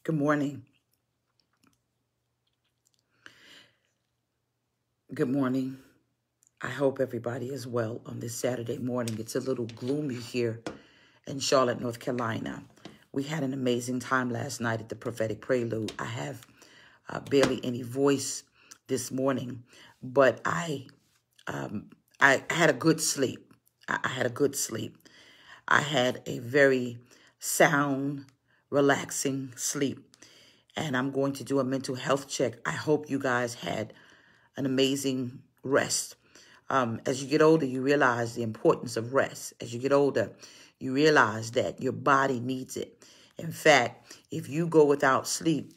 Good morning. Good morning. I hope everybody is well on this Saturday morning. It's a little gloomy here in Charlotte, North Carolina. We had an amazing time last night at the prophetic prelude. I have barely any voice this morning, but I had a good sleep. I had a good sleep. I had a very sound, relaxing sleep. And I'm going to do a mental health check. I hope you guys had an amazing rest. As you get older, you realize the importance of rest. As you get older, you realize that your body needs it. In fact, if you go without sleep,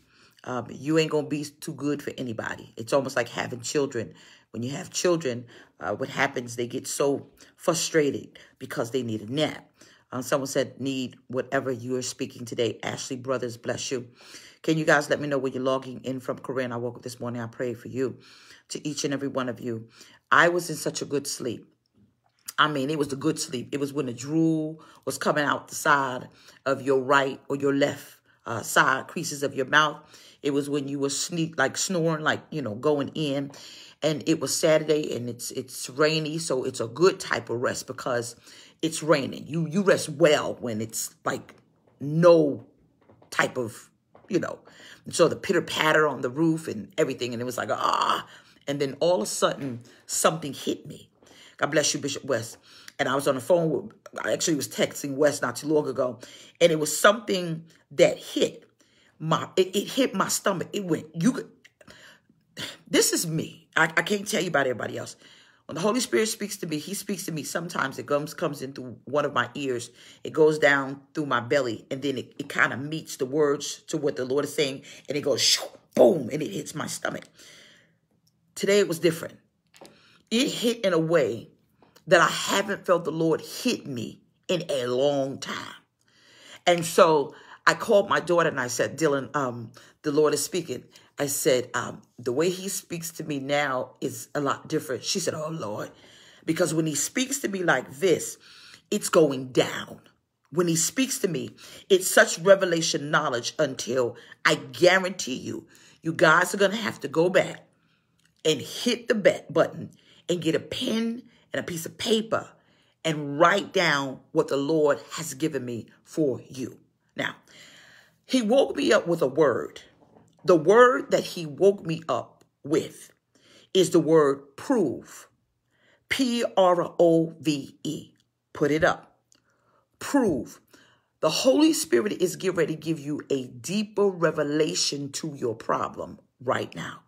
you ain't going to be too good for anybody. It's almost like having children. When you have children, what happens, they get so frustrated because they need a nap. Someone said, need whatever you are speaking today. Ashley Brothers, bless you. Can you guys let me know where you're logging in from? Corinne, I woke up this morning. I prayed for you, to each and every one of you. I was in such a good sleep. I mean, it was the good sleep. It was when the drool was coming out the side of your right or your left side creases of your mouth. It was when you were snoring, going in. And it was Saturday and it's rainy. So it's a good type of rest because it's raining. You rest well when it's like no type of, so the pitter patter on the roof and everything. And it was like, and then all of a sudden something hit me. God bless you, Bishop West. And I was on the phone I actually was texting West not too long ago. And it was something that hit it hit my stomach. It went, this is me. I can't tell you about everybody else. When the Holy Spirit speaks to me, he speaks to me. Sometimes it comes in through one of my ears. It goes down through my belly. And then it kind of meets the words to what the Lord is saying. And it goes, shoo, boom, and it hits my stomach. Today it was different. It hit in a way that I haven't felt the Lord hit me in a long time. And so I called my daughter and I said, Dylan, the Lord is speaking. I said, the way he speaks to me now is a lot different. She said, oh, Lord, because when he speaks to me like this, it's going down. When he speaks to me, it's such revelation knowledge until I guarantee you guys are going to have to go back and hit the back button and get a pen and a piece of paper and write down what the Lord has given me for you. Now, he woke me up with a word. The word that he woke me up with is the word prove. P-R-O-V-E. Put it up. Prove. The Holy Spirit is getting ready to give you a deeper revelation to your problem right now.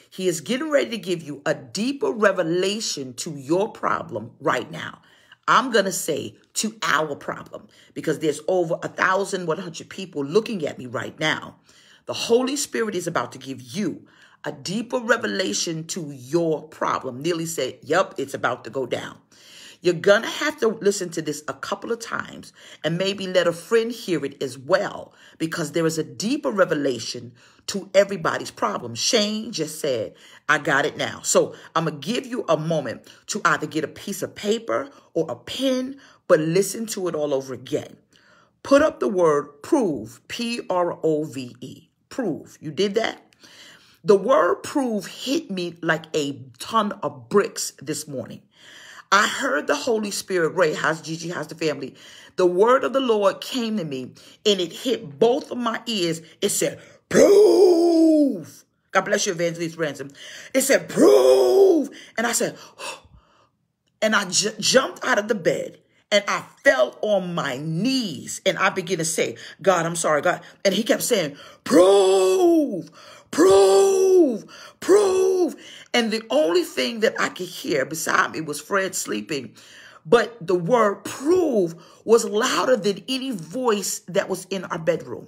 He is getting ready to give you a deeper revelation to your problem right now. I'm going to say to our problem because there's over 1,100 people looking at me right now. The Holy Spirit is about to give you a deeper revelation to your problem. Nearly said, yep, it's about to go down. You're going to have to listen to this a couple of times and maybe let a friend hear it as well, because there is a deeper revelation to everybody's problem. Shane just said, I got it now. So I'm going to give you a moment to either get a piece of paper or a pen, but listen to it all over again. Put up the word prove, P-R-O-V-E, prove. You did that? The word prove hit me like a ton of bricks this morning. I heard the Holy Spirit, Ray, how's Gigi, how's the family? The word of the Lord came to me and it hit both of my ears. It said, prove. God bless you, Evangelist Ransom. It said, prove. And I said, oh. And I jumped out of the bed and I fell on my knees and I began to say, God, I'm sorry, God. And he kept saying, prove, prove, prove. And the only thing that I could hear beside me was Fred sleeping. But the word prove was louder than any voice that was in our bedroom.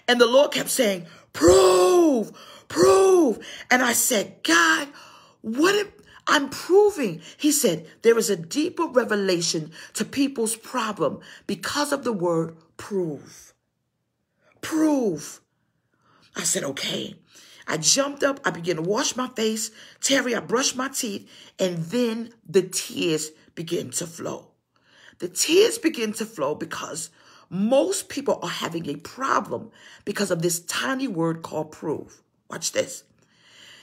And the Lord kept saying, prove, prove. And I said, God, I'm proving. He said, there is a deeper revelation to people's problem because of the word prove. Prove. I said, okay. I jumped up. I began to wash my face. Terry, I brushed my teeth. And then the tears began to flow. The tears began to flow because Most people are having a problem because of this tiny word called prove. Watch this.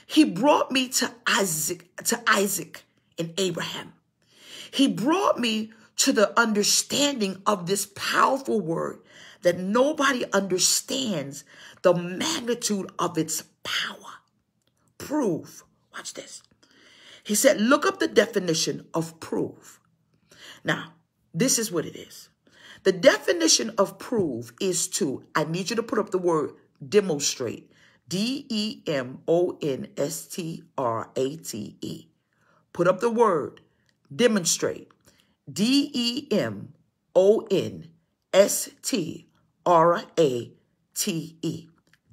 He brought me to Isaac and Abraham. He brought me to the understanding of this powerful word that nobody understands the magnitude of its power. Prove. Watch this. He said, look up the definition of prove. Now, this is what it is. The definition of prove is to, I need you to put up the word demonstrate. demonstrate. Put up the word demonstrate. demonstrate.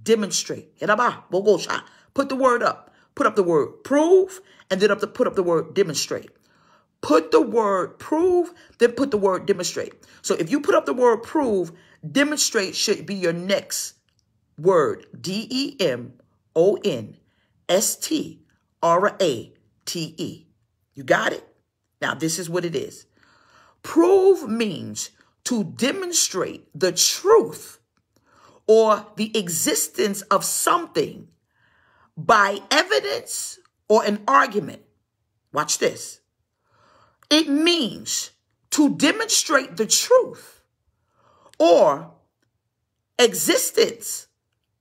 Demonstrate. Put the word up. Put up the word prove, and then put up the word demonstrate. Put the word prove, then put the word demonstrate. So if you put up the word prove, demonstrate should be your next word. demonstrate. You got it? Now, this is what it is. Prove means to demonstrate the truth or the existence of something by evidence or an argument. Watch this. It means to demonstrate the truth or existence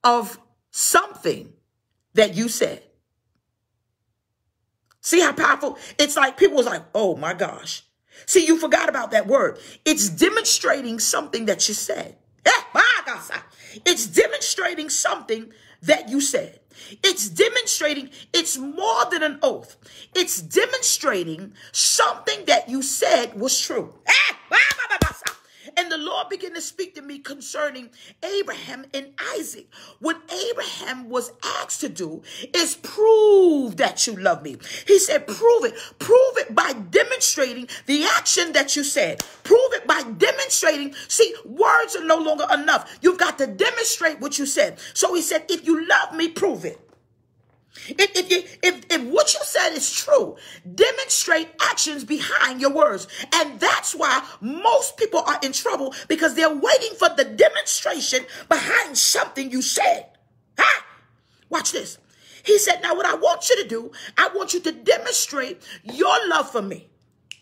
of something that you said. See how powerful? It's like people was like, oh my gosh. See, you forgot about that word. It's demonstrating something that you said. It's demonstrating something that you said. It's demonstrating, it's more than an oath. It's demonstrating something that you said was true. And the Lord began to speak to me concerning Abraham and Isaac. What Abraham was asked to do is prove that you love me. He said, prove it. Prove it by demonstrating the action that you said. Prove it by demonstrating. See, words are no longer enough. You've got to demonstrate what you said. So he said, if you love me, prove it. If what you said is true, demonstrate actions behind your words. And that's why most people are in trouble, because they're waiting for the demonstration behind something you said. Watch this. He said, now what I want you to do, I want you to demonstrate your love for me.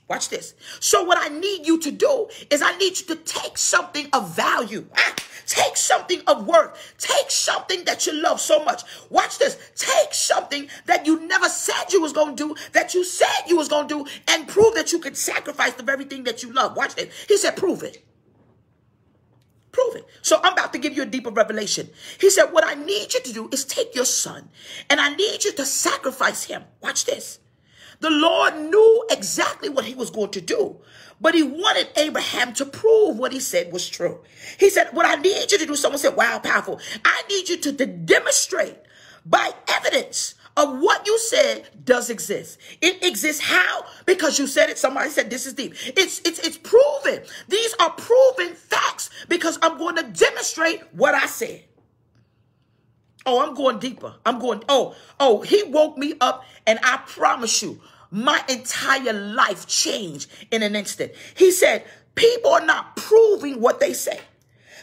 Watch this. So what I need you to do is I need you to take something of value. Take something of worth. Take something that you love so much. Watch this. Take something that you never said you was going to do, that you said you was going to do, and prove that you could sacrifice the very thing that you love. Watch this. He said, prove it. Prove it. So I'm about to give you a deeper revelation. He said, what I need you to do is take your son, and I need you to sacrifice him. Watch this. The Lord knew exactly what he was going to do, but he wanted Abraham to prove what he said was true. He said, what I need you to do, someone said, wow, powerful. I need you to demonstrate by evidence of what you said does exist. It exists how? Because you said it. Somebody said this is deep. It's proven. These are proven facts because I'm going to demonstrate what I said. Oh, I'm going deeper. He woke me up, and I promise you, my entire life changed in an instant. He said, people are not proving what they say.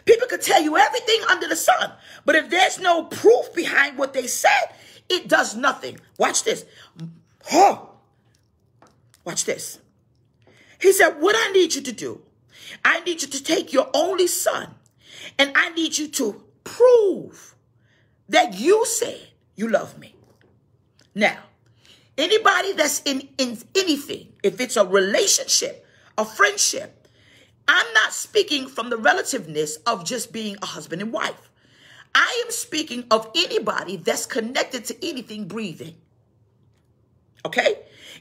People could tell you everything under the sun, but if there's no proof behind what they said, it does nothing. Watch this. Watch this. He said, what I need you to do, I need you to take your only son, and I need you to prove that you said you love me. Now, anybody that's in anything, if it's a relationship, a friendship, I'm not speaking from the relativeness of just being a husband and wife. I am speaking of anybody that's connected to anything breathing. Okay?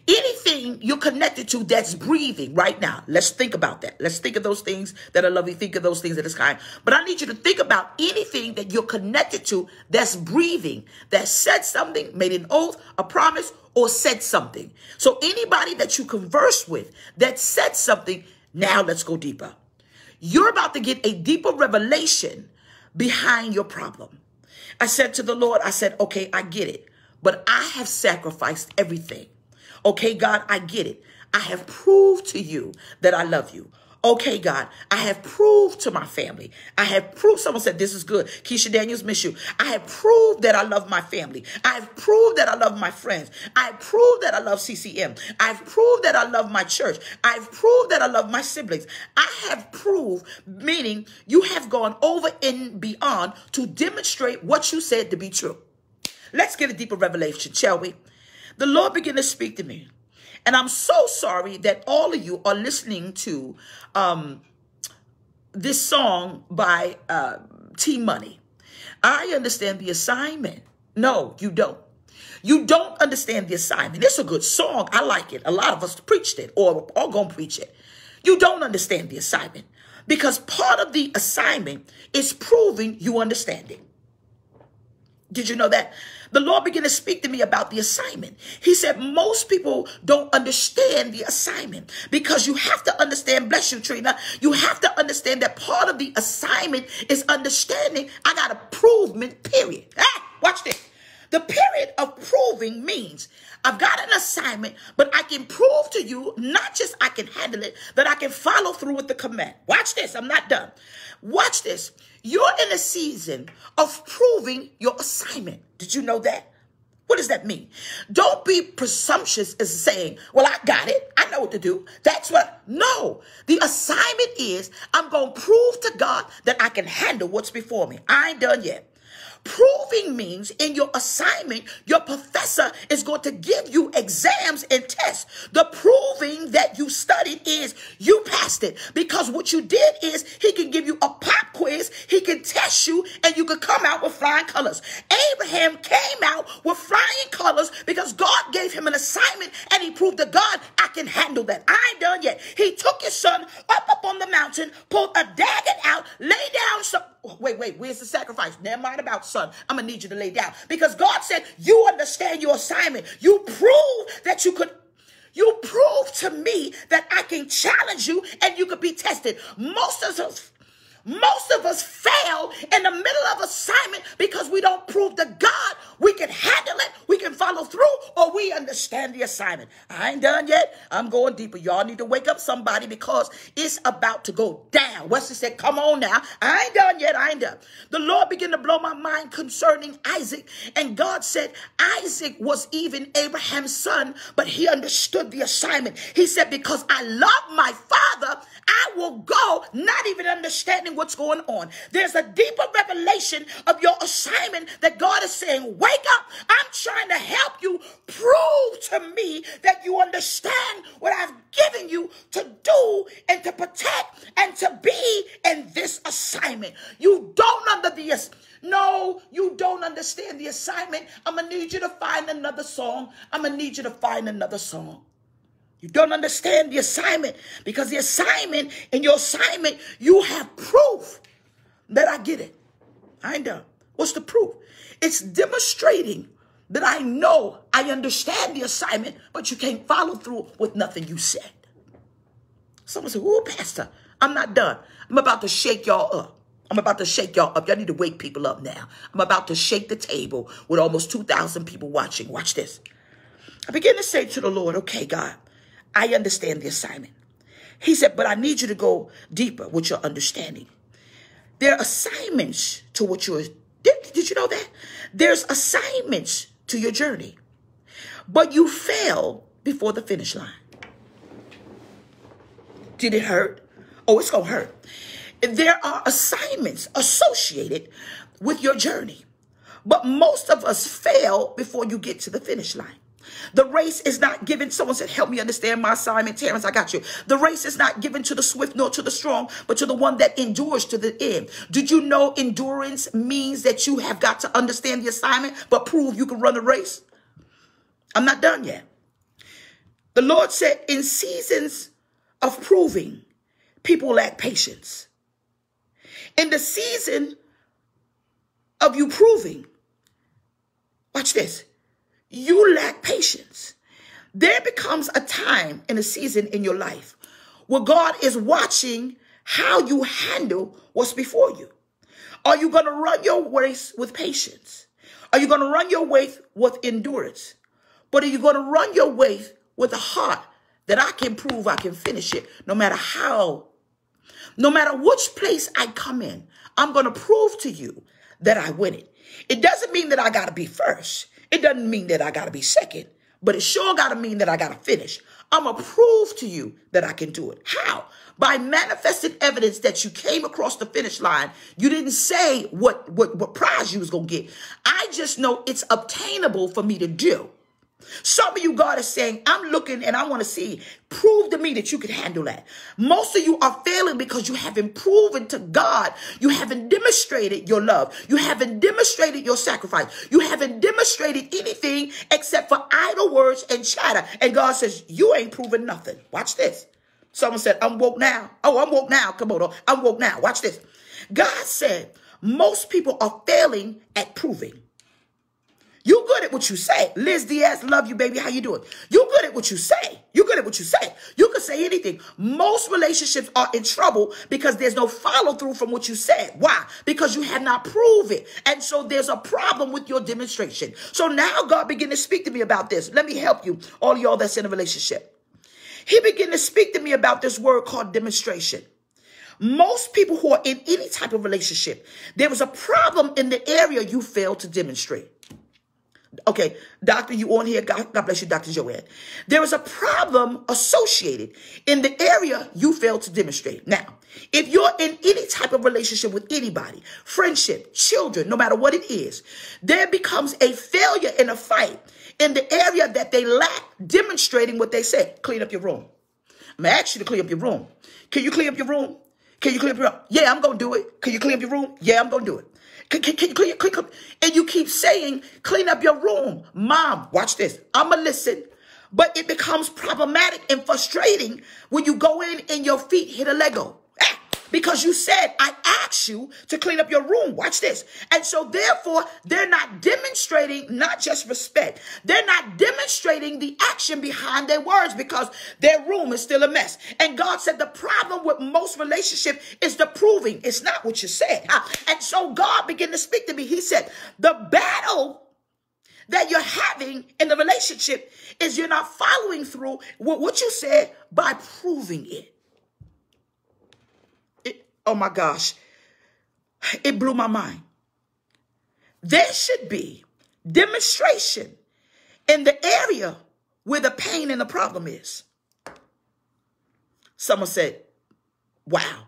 Anything you're connected to that's breathing right now. Let's think about that. Let's think of those things that are lovely. Think of those things that is kind. But I need you to think about anything that you're connected to that's breathing, that said something, made an oath, a promise, or said something. So anybody that you converse with that said something, now let's go deeper. You're about to get a deeper revelation behind your problem. I said to the Lord, I said, okay, I get it, but I have sacrificed everything. Okay, God, I get it. I have proved to you that I love you. Okay, God, I have proved to my family. I have proved, someone said, this is good. Keisha Daniels, miss you. I have proved that I love my family. I have proved that I love my friends. I have proved that I love CCM. I've proved that I love my church. I've proved that I love my siblings. I have proved, meaning you have gone over and beyond to demonstrate what you said to be true. Let's get a deeper revelation, shall we? The Lord began to speak to me. And I'm so sorry that all of you are listening to this song by T Money. I understand the assignment. No, you don't. You don't understand the assignment. It's a good song. I like it. A lot of us preached it or are going to preach it. You don't understand the assignment because part of the assignment is proving you understand it. Did you know that? The Lord began to speak to me about the assignment. He said, most people don't understand the assignment because you have to understand, bless you, Trina, you have to understand that part of the assignment is understanding I got a provement, period. Watch this. The period of proving means I've got an assignment, but I can prove to you, not just I can handle it, that I can follow through with the command. Watch this. I'm not done. Watch this. You're in a season of proving your assignment. Did you know that? What does that mean? Don't be presumptuous as saying, well, I got it. I know what to do. That's what. No, the assignment is I'm going to prove to God that I can handle what's before me. I ain't done yet. Proving means in your assignment, your professor is going to give you exams and tests. The proving that you studied is you passed it because what you did is he can give you a pop quiz. He can test you and you could come out with flying colors. Abraham came out with flying colors because God gave him an assignment and he proved to God, I can handle that. I ain't done yet. He took his son up on the mountain, pulled a dagger out, lay down some. Wait, where's the sacrifice? Never mind about son. I'm going to need you to lay down. Because God said, you understand your assignment. You prove that you prove to me that I can challenge you and you could be tested. Most of us fail in the middle of assignment because we don't prove to God we can handle it, we can follow through, or we understand the assignment. I ain't done yet. I'm going deeper. Y'all need to wake up somebody because it's about to go down. Wesley said, come on now. I ain't done yet. I ain't done. The Lord began to blow my mind concerning Isaac. And God said, Isaac was even Abraham's son, but he understood the assignment. He said, because I love my father, I will go not even understanding what's going on. There's a deeper revelation of your assignment that God is saying, wake up. I'm trying to help you prove to me that you understand what I've given you to do and to protect and to be in this assignment. You don't you don't understand the assignment. I'm going to need you to find another song. You don't understand the assignment because the assignment, in your assignment, you have proof that I get it. I ain't done. What's the proof? It's demonstrating that I know I understand the assignment, but you can't follow through with nothing you said. Someone said, oh, Pastor, I'm not done. I'm about to shake y'all up. Y'all need to wake people up now. I'm about to shake the table with almost 2,000 people watching. Watch this. I begin to say to the Lord, okay, God, I understand the assignment. He said, but I need you to go deeper with your understanding. There are assignments to what you're. Did you know that? There's assignments to your journey. But you fell before the finish line. Did it hurt? Oh, it's going to hurt. There are assignments associated with your journey. But most of us fail before you get to the finish line. The race is not given. Someone said, help me understand my assignment. Terrence, I got you. The race is not given to the swift nor to the strong, but to the one that endures to the end. Did you know endurance means that you have got to understand the assignment, but prove you can run the race? I'm not done yet. The Lord said in seasons of proving, people lack patience. In the season of you proving, watch this, you lack patience. There becomes a time and a season in your life where God is watching how you handle what's before you. Are you going to run your race with patience? Are you going to run your race with endurance? But are you going to run your race with a heart that I can prove I can finish it no matter how No matter which place I come in, I'm going to prove to you that I win it. It doesn't mean that I got to be first. It doesn't mean that I got to be second. But it sure got to mean that I got to finish. I'm going to prove to you that I can do it. How? By manifested evidence that you came across the finish line. You didn't say what prize you was going to get. I just know it's obtainable for me to do. Some of you, God is saying, I'm looking and I want to see, prove to me that you can handle that. Most of you are failing because you haven't proven to God. You haven't demonstrated your love. You haven't demonstrated your sacrifice. You haven't demonstrated anything except for idle words and chatter. And God says, you ain't proven nothing. Watch this. Someone said, I'm woke now. Oh, I'm woke now. Come on. I'm woke now. Watch this. God said, most people are failing at proving. You good at what you say. Liz Diaz, love you, baby. How you doing? You good at what you say. You good at what you say. You can say anything. Most relationships are in trouble because there's no follow through from what you said. Why? Because you have not proved it. And so there's a problem with your demonstration. So now God began to speak to me about this. Let me help you, all y'all that's in a relationship. He began to speak to me about this word called demonstration. Most people who are in any type of relationship, there was a problem in the area you failed to demonstrate. Okay, doctor, you on here? God bless you, Dr. Joanne. There is a problem associated in the area you failed to demonstrate. Now, if you're in any type of relationship with anybody, friendship, children, no matter what it is, there becomes a failure in a fight in the area that they lack demonstrating what they said. Clean up your room. I'm going to ask you to clean up your room. Can you clean up your room? Can you clean up your room? Yeah, I'm going to do it. Can you clean up your room? Yeah, I'm going to do it. Can you clean up? And you keep saying, clean up your room. Mom, watch this. I'm going to listen. But it becomes problematic and frustrating when you go in and your feet hit a Lego. Because you said, I asked you to clean up your room. Watch this. And so therefore, they're not demonstrating not just respect. They're not demonstrating the action behind their words because their room is still a mess. And God said the problem with most relationship is the proving. It's not what you said. And so God began to speak to me. He said, the battle that you're having in the relationship is you're not following through with what you said by proving it. Oh my gosh, it blew my mind. There should be demonstration in the area where the pain and the problem is. Someone said, wow.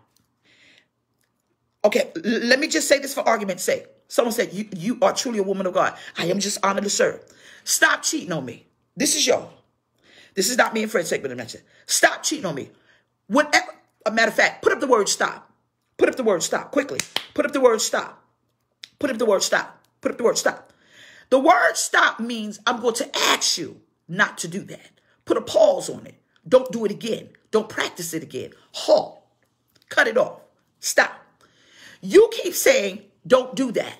Okay, let me just say this for argument's sake. Someone said, you are truly a woman of God. I am just honored to serve. Stop cheating on me. This is y'all. This is not me and Fred's segment to mention. Stop cheating on me. Whatever, a matter of fact, put up the word stop. Put up the word stop quickly. Put up the word stop. Put up the word stop. Put up the word stop. The word stop means I'm going to ask you not to do that. Put a pause on it. Don't do it again. Don't practice it again. Halt. Cut it off. Stop. You keep saying, don't do that.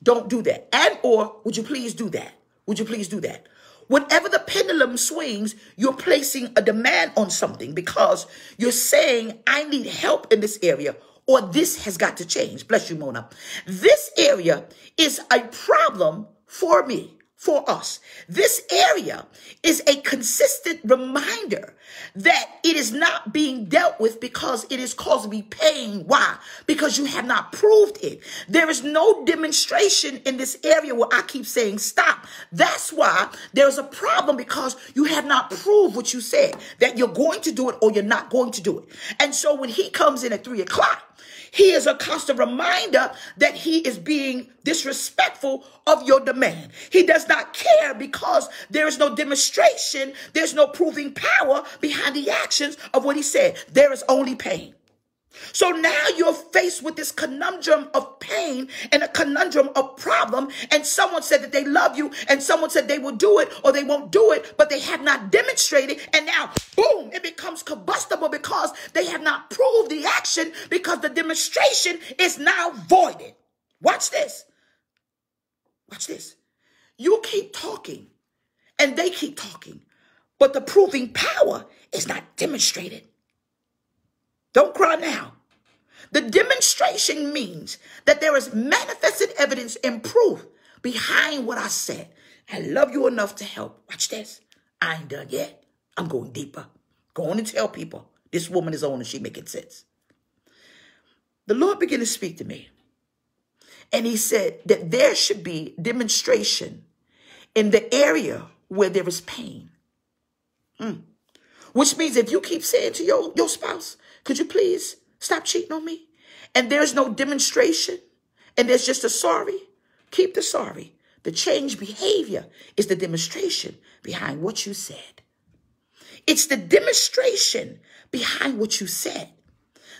Don't do that. And or would you please do that? Would you please do that? Whenever the pendulum swings, you're placing a demand on something because you're saying, I need help in this area or this has got to change. Bless you, Mona. This area is a problem for me, for us. This area is a consistent reminder that it is not being dealt with because it is causing me pain. Why? Because you have not proved it. There is no demonstration in this area where I keep saying stop. That's why there's a problem because you have not proved what you said, that you're going to do it or you're not going to do it. And so when he comes in at 3 o'clock, he is a constant reminder that he is being disrespectful of your demand. He does not care because there is no demonstration. There's no proving power behind the actions of what he said. There is only pain. So now you're faced with this conundrum of pain and a conundrum of problem. And someone said that they love you and someone said they will do it or they won't do it, but they have not demonstrated. And now, boom, it becomes combustible because they have not proved the action because the demonstration is now voided. Watch this. Watch this. You keep talking and they keep talking, but the proving power is not demonstrated. Don't cry now. The demonstration means that there is manifested evidence and proof behind what I said. I love you enough to help. Watch this. I ain't done yet. I'm going deeper. Go on and tell people this woman is on and she making sense. The Lord began to speak to me. And he said that there should be demonstration in the area where there is pain. Which means if you keep saying to your spouse, could you please stop cheating on me? And there's no demonstration, and there's just a sorry, keep the sorry. The change behavior is the demonstration behind what you said. It's the demonstration behind what you said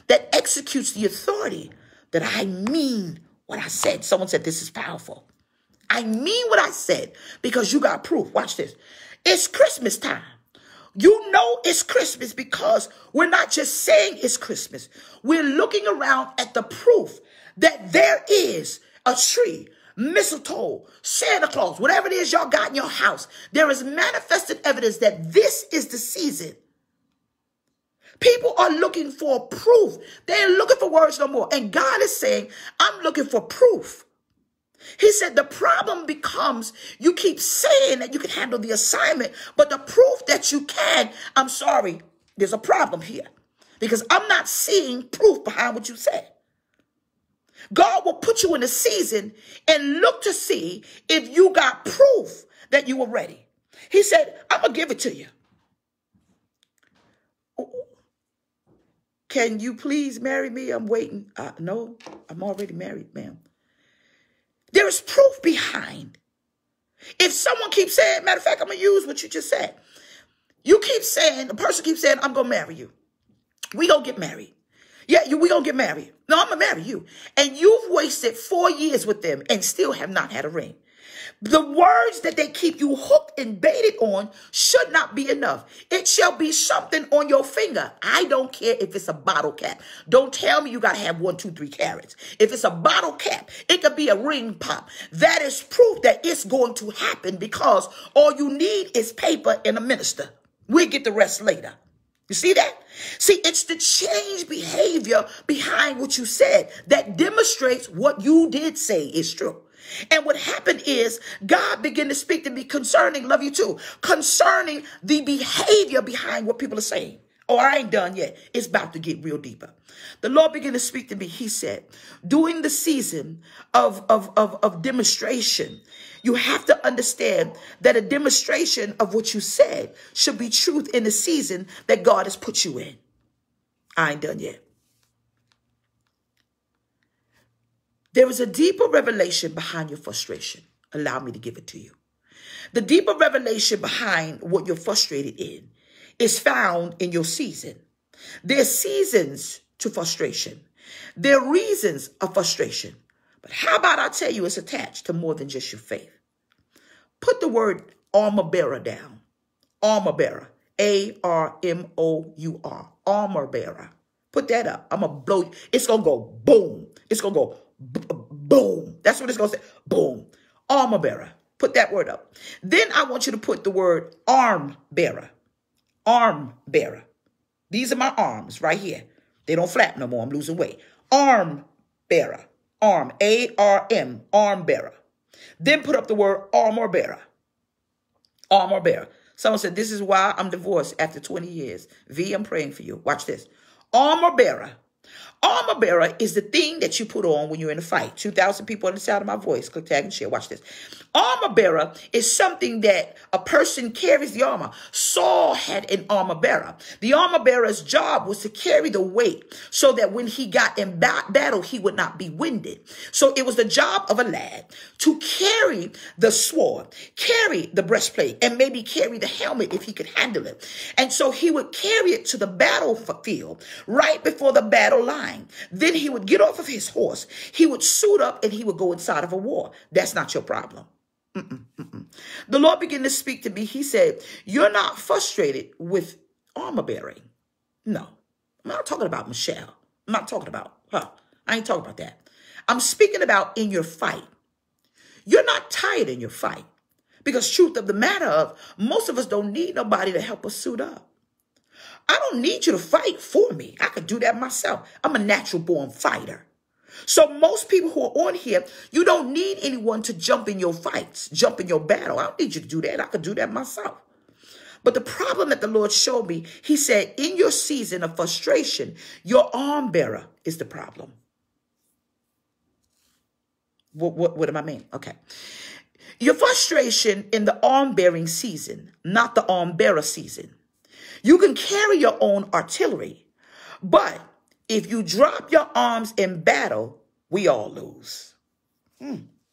that executes the authority that I mean what I said. Someone said this is powerful. I mean what I said because you got proof. Watch this. It's Christmas time. You know it's Christmas because we're not just saying it's Christmas. We're looking around at the proof that there is a tree, mistletoe, Santa Claus, whatever it is y'all got in your house. There is manifested evidence that this is the season. People are looking for proof. They ain't looking for words no more. And God is saying, I'm looking for proof. He said the problem becomes you keep saying that you can handle the assignment, but the proof that you can, I'm sorry, there's a problem here because I'm not seeing proof behind what you said. God will put you in a season and look to see if you got proof that you were ready. He said, I'm going to give it to you. Can you please marry me? I'm waiting. No, I'm already married, ma'am. There is proof behind. If someone keeps saying, matter of fact, I'm going to use what you just said. You keep saying, the person keeps saying, I'm going to marry you. We going to get married. Yeah, we going to get married. No, I'm going to marry you. And you've wasted 4 years with them and still have not had a ring. The words that they keep you hooked and baited on should not be enough. It shall be something on your finger. I don't care if it's a bottle cap. Don't tell me you got to have 1, 2, 3 carats. If it's a bottle cap, it could be a ring pop. That is proof that it's going to happen because all you need is paper and a minister. We'll get the rest later. You see that? See, it's the change behavior behind what you said that demonstrates what you did say is true. And what happened is God began to speak to me concerning, love you too, concerning the behavior behind what people are saying. Oh, I ain't done yet. It's about to get real deeper. The Lord began to speak to me. He said, during the season of demonstration, you have to understand that a demonstration of what you said should be truth in the season that God has put you in. I ain't done yet. There is a deeper revelation behind your frustration. Allow me to give it to you. The deeper revelation behind what you're frustrated in is found in your season. There are seasons to frustration. There are reasons of frustration. But how about I tell you it's attached to more than just your faith? Put the word armor bearer down. Armor bearer. A-R-M-O-U-R. Armor bearer. Put that up. I'm going to blow you. It's going to go boom. It's going to go boom. That's what it's going to say. Boom. Armor bearer. Put that word up. Then I want you to put the word arm bearer. Arm bearer. These are my arms right here. They don't flap no more. I'm losing weight. Arm bearer. Arm. A-R-M. Arm bearer. Then put up the word armor bearer. Armor bearer. Someone said, this is why I'm divorced after 20 years. V, I'm praying for you. Watch this. Armor bearer. Armor bearer is the thing that you put on when you're in a fight. 2,000 people on the sound of my voice. Click, tag, and share. Watch this. Armor bearer is something that a person carries the armor. Saul had an armor bearer. The armor bearer's job was to carry the weight so that when he got in battle, he would not be winded. So it was the job of a lad to carry the sword, carry the breastplate, and maybe carry the helmet if he could handle it. And so he would carry it to the battlefield right before the battle line. Then he would get off of his horse. He would suit up and he would go inside of a war. That's not your problem. The Lord began to speak to me. He said, you're not frustrated with armor bearing. No, I'm not talking about Michelle. I'm not talking about her. I ain't talking about that. I'm speaking about in your fight. You're not tired in your fight because truth of the matter of most of us don't need nobody to help us suit up. I don't need you to fight for me. I could do that myself. I'm a natural born fighter. So most people who are on here, you don't need anyone to jump in your fights, jump in your battle. I don't need you to do that. I could do that myself. But the problem that the Lord showed me, he said, in your season of frustration, your arm bearer is the problem. What am I mean? Okay. Your frustration in the arm-bearing season, not the arm-bearer season. You can carry your own artillery, but if you drop your arms in battle, we all lose.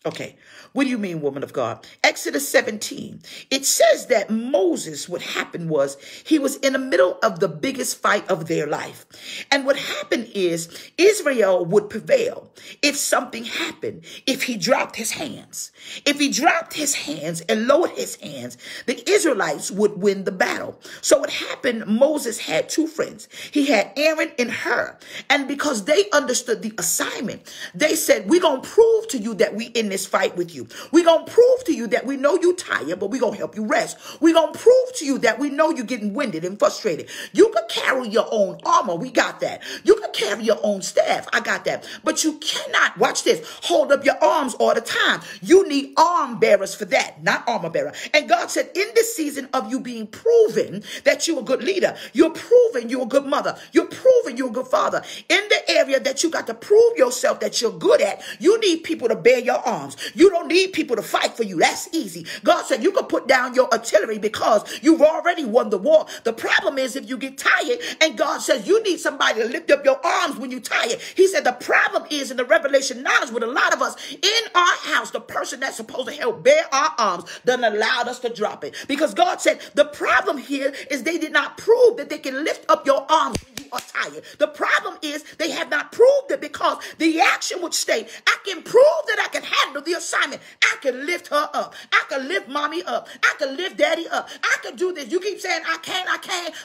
Okay, what do you mean, woman of God? Exodus 17, it says that Moses, what happened was he was in the middle of the biggest fight of their life. And what happened is Israel would prevail if something happened, if he dropped his hands. If he dropped his hands and lowered his hands, the Israelites would win the battle. So what happened, Moses had two friends. He had Aaron and Hur. And because they understood the assignment, they said, we're going to prove to you that we in this fight with you. We're going to prove to you that we know you tired, but we're going to help you rest. We're going to prove to you that we know you're getting winded and frustrated. You can carry your own armor. We got that. You can carry your own staff. I got that. But you cannot, watch this, hold up your arms all the time. You need arm bearers for that, not armor bearer. And God said, in this season of you being proven that you're a good leader, you're proven you're a good mother, you're proven you're a good father. In the area that you got to prove yourself that you're good at, you need people to bear your arms. You don't need people to fight for you. That's easy. God said you can put down your artillery because you've already won the war. The problem is if you get tired and God says you need somebody to lift up your arms when you're tired. He said the problem is in the revelation knowledge with a lot of us in our house, the person that's supposed to help bear our arms doesn't allow us to drop it. Because God said the problem here is they did not prove that they can lift up your arms when you are tired. The problem is they have not proved it because the action would state, I can prove that I can handle the assignment. I can lift her up. I can lift mommy up. I can lift daddy up. I can do this. You keep saying I can,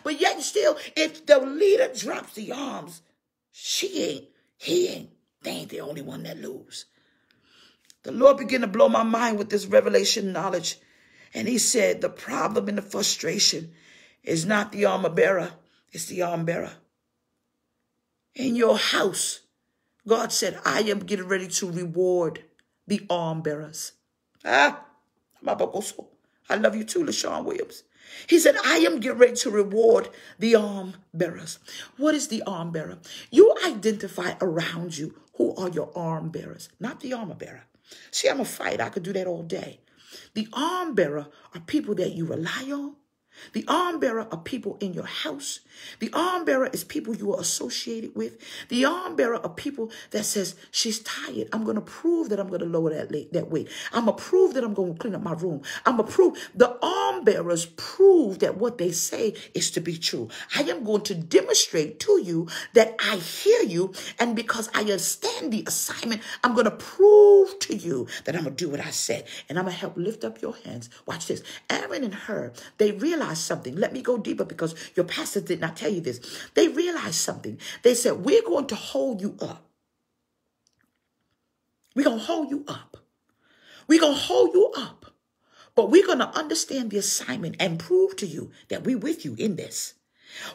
but yet and still, if the leader drops the arms, he ain't, they ain't the only one that lose. The Lord began to blow my mind with this revelation knowledge. And he said, the problem and the frustration is not the armor bearer, it's the arm bearer. In your house, God said, I am getting ready to reward the arm bearers. I love you too, LaShawn Williams. He said, I am getting ready to reward the arm bearers. What is the arm bearer? You identify around you who are your arm bearers, not the armor bearer. See, I'm a fighter. I could do that all day. The arm bearer are people that you rely on. The arm bearer are people in your house. The arm bearer is people you are associated with. The arm bearer are people that says, she's tired. I'm going to prove that I'm going to lower that weight. I'm going to prove that I'm going to clean up my room. I'm going to prove. The arm bearers prove that what they say is to be true. I am going to demonstrate to you that I hear you. And because I understand the assignment, I'm going to prove to you that I'm going to do what I said. And I'm going to help lift up your hands. Watch this. Aaron and Hur, they realized something. Let me go deeper because your pastor did not tell you this. They realized something. They said, we're going to hold you up. We're going to hold you up. We're going to hold you up. But we're going to understand the assignment and prove to you that we're with you in this.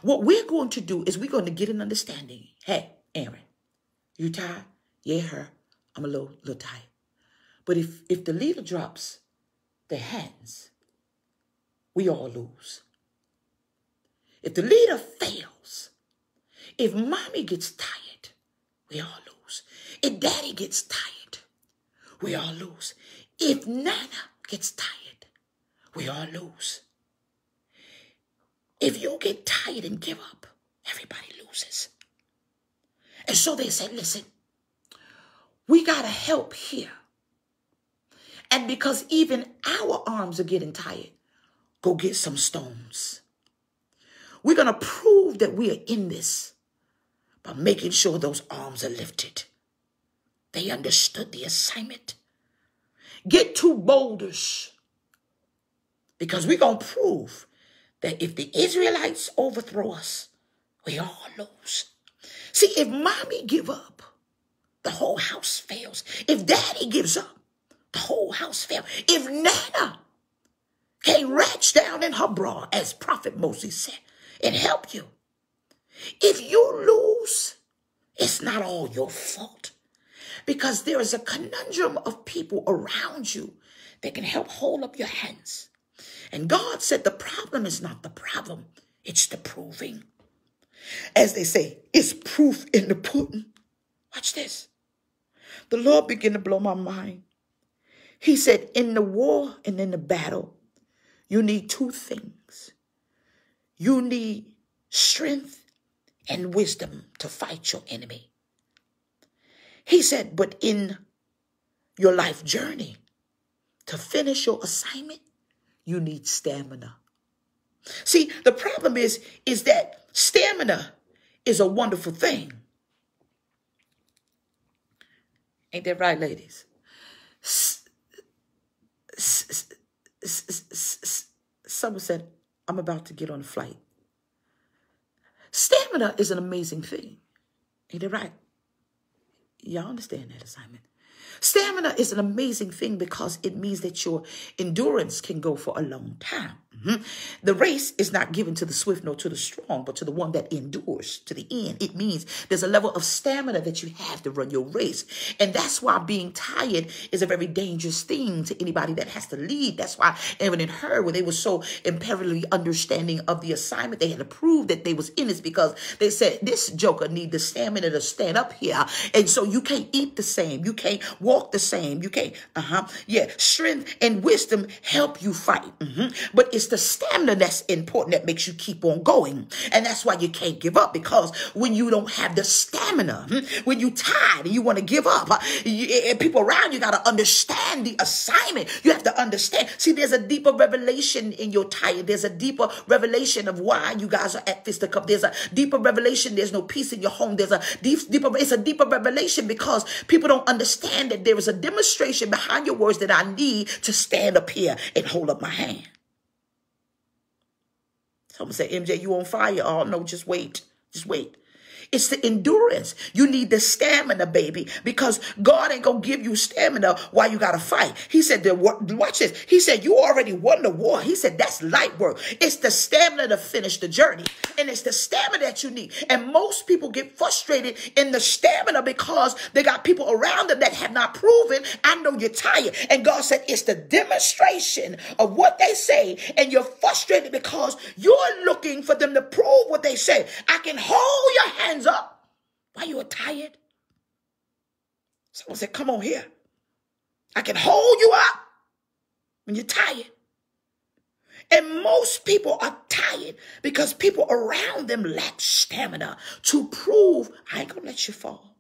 What we're going to do is we're going to get an understanding. Hey, Aaron, you tired? Yeah, her. I'm a little tired. But if the leader drops their hands, we all lose. If the leader fails, if mommy gets tired, we all lose. If daddy gets tired, we all lose. If Nana gets tired, we all lose. If you get tired and give up, everybody loses. And so they said, listen, we got to help here. And because even our arms are getting tired, go get some stones. We're going to prove that we are in this by making sure those arms are lifted. They understood the assignment. Get 2 boulders because we're going to prove that if the Israelites overthrow us, we all lose. See, if mommy give up, the whole house fails. If daddy gives up, the whole house fails. If Nana can't reach down in her bra, as Prophet Moses said, and help you, if you lose, it's not all your fault. Because there is a conundrum of people around you that can help hold up your hands. And God said the problem is not the problem, it's the proving. As they say, it's proof in the pudding. Watch this. The Lord began to blow my mind. He said, in the war and in the battle, you need two things. You need strength and wisdom to fight your enemy. He said, but in your life journey, to finish your assignment, you need stamina. See, the problem is that stamina is a wonderful thing. Ain't that right, ladies? Someone said, I'm about to get on a flight. Stamina is an amazing thing. Ain't that right? Y'all understand that assignment? Stamina is an amazing thing because it means that your endurance can go for a long time. The race is not given to the swift nor to the strong, but to the one that endures to the end. It means there's a level of stamina that you have to run your race. And that's why being tired is a very dangerous thing to anybody that has to lead. That's why Aaron and Hur, when they were so imperially understanding of the assignment, they had to prove that they was in this because they said, this joker need the stamina to stand up here. And so you can't eat the same. You can't walk the same. You can't, strength and wisdom help you fight. But it's the stamina that's important that makes you keep on going. And that's why you can't give up, because when you don't have the stamina, when you're tired and you want to give up, and people around you got to understand the assignment. You have to understand. See, there's a deeper revelation in your tired. There's a deeper revelation of why you guys are at fisticuff. There's a deeper revelation. There's no peace in your home. There's a it's a deeper revelation because people don't understand that there is a demonstration behind your words that I need to stand up here and hold up my hand. Someone say, MJ, you on fire? Oh, no, just wait. Just wait. It's the endurance. You need the stamina, baby, because God ain't going to give you stamina while you got to fight. He said, watch this. He said, you already won the war. He said, that's light work. It's the stamina to finish the journey. And it's the stamina that you need. And most people get frustrated in the stamina because they got people around them that have not proven. I know you're tired. And God said, it's the demonstration of what they say. And you're frustrated because you're looking for them to prove what they say. I can hold your hands up while you are tired. Someone said, come on here. I can hold you up when you're tired. And most people are tired because people around them lack stamina to prove, I ain't gonna let you fall.